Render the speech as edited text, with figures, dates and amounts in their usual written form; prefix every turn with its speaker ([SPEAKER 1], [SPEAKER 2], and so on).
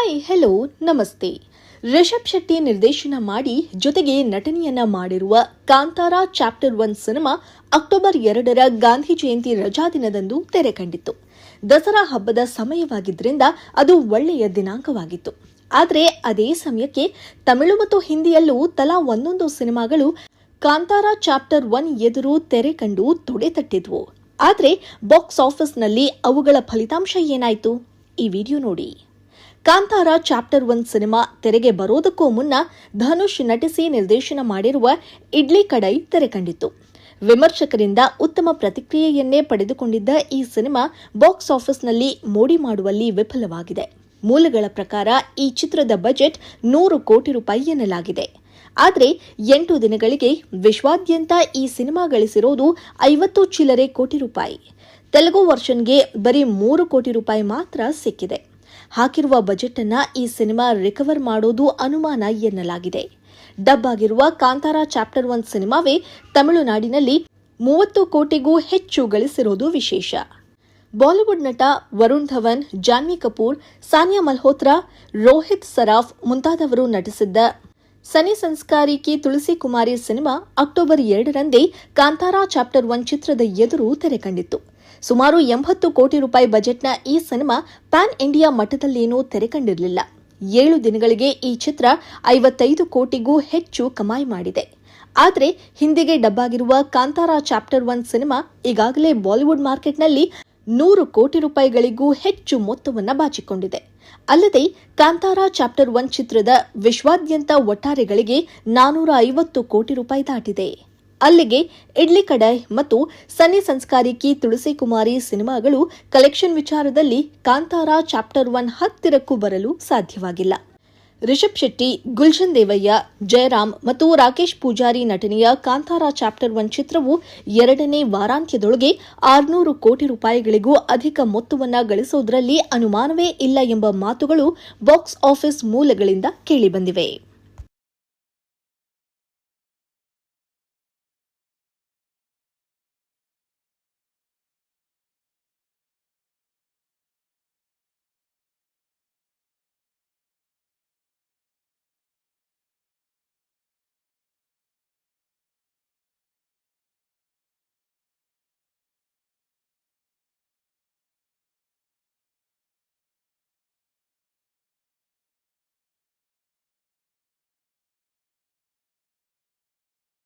[SPEAKER 1] Hi hello ನಮಸ್ತೆ. ರಿಷಬ್ ಶೆಟ್ಟಿ ನಿರ್ದೇಶನ ಮಾಡಿ ಜೊತೆಗೆ ನಟನೆಯನ್ನ ಮಾಡಿರುವ ಕಾಂತಾರ ಚಾಪ್ಟರ್ 1 ಸಿನಿಮಾ ಅಕ್ಟೋಬರ್ 2ರ ಗಾಂಧಿ ಜಯಂತಿ ರಜಾ ದಿನದಂದು ತೆರೆ ಕಂಡಿತ್ತು. ದಸರಾ ಹಬ್ಬದ ಸಮಯವಾಗಿದ್ದರಿಂದ ಅದು ಒಳ್ಳೆಯ ದಿನಾಂಕವಾಗಿತ್ತು. ಆದರೆ ಅದೇ ಸಮಯಕ್ಕೆ ತಮಿಳು ಮತ್ತು ಹಿಂದಿಯಲ್ಲೂ ತಲಾ ಒಂದೊಂದು ಸಿನಿಮಾಗಳು ಕಾಂತಾರ ಚಾಪ್ಟರ್ 1 ಎದುರು ತೆರೆ ಕಂಡು ತೊಡೆ ತಟ್ಟಿದ್ವು. ಆದರೆ ಬಾಕ್ಸ್ ಆಫೀಸ್ನಲ್ಲಿ ಅವುಗಳ ಫಲಿತಾಂಶ ಏನಾಯಿತು? ಈ ವಿಡಿಯೋ ನೋಡಿ. ಕಾಂತಾರ ಚಾಪ್ಟರ್ 1 ಸಿನಿಮಾ ತೆರೆಗೆ ಬರೋದಕ್ಕೂ ಮುನ್ನ ಧನುಷ್ ನಟಿಸಿ ನಿರ್ದೇಶನ ಮಾಡಿರುವ ಇಡ್ಲಿ ಕಡೈ ತೆರೆ ಕಂಡಿತ್ತು. ವಿಮರ್ಶಕರಿಂದ ಉತ್ತಮ ಪ್ರತಿಕ್ರಿಯೆಯನ್ನೇ ಪಡೆದುಕೊಂಡಿದ್ದ ಈ ಸಿನಿಮಾ ಬಾಕ್ಸ್ ಆಫೀಸ್ನಲ್ಲಿ ಮೋಡಿ ಮಾಡುವಲ್ಲಿ ವಿಫಲವಾಗಿದೆ. ಮೂಲಗಳ ಪ್ರಕಾರ ಈ ಚಿತ್ರದ ಬಜೆಟ್ 100 ಕೋಟಿ ರೂಪಾಯಿ ಎನ್ನಲಾಗಿದೆ. ಆದರೆ 8 ದಿನಗಳಿಗೆ ವಿಶ್ವಾದ್ಯಂತ ಈ ಸಿನಿಮಾ ಗಳಿಸಿರೋದು 50 ಚಿಲ್ಲರೆ ಕೋಟಿ ರೂಪಾಯಿ. ತೆಲುಗು ವರ್ಷನ್ಗೆ ಬರೀ 3 ಕೋಟಿ ರೂಪಾಯಿ ಮಾತ್ರ ಸಿಕ್ಕಿದೆ. ಹಾಕಿರುವ ಬಜೆಟ್ ಅನ್ನ ಈ ಸಿನಿಮಾ ರಿಕವರ್ ಮಾಡೋದು ಅನುಮಾನ ಎನ್ನಲಾಗಿದೆ. ಡಬ್ ಆಗಿರುವ ಕಾಂತಾರ ಚಾಪ್ಟರ್ 1 ಸಿನಿಮಾವೇ ತಮಿಳುನಾಡಿನಲ್ಲಿ 30 ಕೋಟಿಗೂ ಹೆಚ್ಚು ಗಳಿಸಿರೋದು ವಿಶೇಷ. ಬಾಲಿವುಡ್ ನಟ ವರುಣ್ ಧವನ್, ಜಾನ್ವಿ ಕಪೂರ್, ಸಾನಿಯಾ ಮಲ್ಹೋತ್ರಾ, ರೋಹಿತ್ ಸರಾಫ್ ಮುಂತಾದವರು ನಟಿಸಿದ್ದ ಸನಿ ಸಂಸ್ಕಾರಿ ಕಿ ತುಳಸಿ ಕುಮಾರಿ ಸಿನಿಮಾ ಅಕ್ಟೋಬರ್ 2ರಂದೇ ಕಾಂತಾರ ಚಾಪ್ಟರ್ 1 ಚಿತ್ರದ ಎದುರು ತೆರೆ ಕಂಡಿತ್ತು. ಸುಮಾರು 80 ಕೋಟಿ ರೂಪಾಯಿ ಬಜೆಟ್ನ ಈ ಸಿನಿಮಾ ಪ್ಯಾನ್ ಇಂಡಿಯಾ ಮಟ್ಟದಲ್ಲೇನೂ ತೆರೆ ಕಂಡಿರಲಿಲ್ಲ. 7 ದಿನಗಳಿಗೆ ಈ ಚಿತ್ರ 55 ಕೋಟಿಗೂ ಹೆಚ್ಚು ಕಮಾಯಿ ಮಾಡಿದೆ. ಆದರೆ ಹಿಂದಿಗೆ ಡಬ್ ಆಗಿರುವ ಕಾಂತಾರ ಚಾಪ್ಟರ್ 1 ಸಿನಿಮಾ ಈಗಾಗಲೇ ಬಾಲಿವುಡ್ ಮಾರ್ಕೆಟ್ನಲ್ಲಿ 100 ಕೋಟಿ ರೂಪಾಯಿಗಳಿಗೂ ಹೆಚ್ಚು ಮೊತ್ತವನ್ನು ಬಾಚಿಕೊಂಡಿದೆ. ಅಲ್ಲದೆ ಕಾಂತಾರ ಚಾಪ್ಟರ್ 1 ಚಿತ್ರದ ವಿಶ್ವಾದ್ಯಂತ ಒಟ್ಟಾರೆಗಳಿಗೆ 450 ಕೋಟಿ ರೂಪಾಯಿ ದಾಟಿದೆ. ಅಲ್ಲಿಗೆ ಇಡ್ಲಿ ಕಡಾಯ್ ಮತ್ತು ಸನ್ನಿ ಸಂಸ್ಕಾರಿ ಕಿ ತುಳಸಿ ಕುಮಾರಿ ಸಿನಿಮಾಗಳು ಕಲೆಕ್ಷನ್ ವಿಚಾರದಲ್ಲಿ ಕಾಂತಾರ ಚಾಪ್ಟರ್ 1 ಹತ್ತಿರಕ್ಕೂ ಬರಲು ಸಾಧ್ಯವಾಗಿಲ್ಲ. ರಿಷಬ್ ಶೆಟ್ಟಿ, ಗುಲ್ಶನ್ ದೇವಯ್ಯ, ಜಯರಾಮ್ ಮತ್ತು ರಾಕೇಶ್ ಪೂಜಾರಿ ನಟನೆಯ ಕಾಂತಾರ ಚಾಪ್ಟರ್ 1 ಚಿತ್ರವು 2ನೇ ವಾರಾಂತ್ಯದೊಳಗೆ 600 ಕೋಟಿ ರೂಪಾಯಿಗಳಿಗೂ ಅಧಿಕ ಮೊತ್ತವನ್ನು ಗಳಿಸುವುದರಲ್ಲಿ ಅನುಮಾನವೇ ಇಲ್ಲ ಎಂಬ ಮಾತುಗಳು ಬಾಕ್ಸ್ ಆಫೀಸ್ ಮೂಲಗಳಿಂದ ಕೇಳಿಬಂದಿವೆ.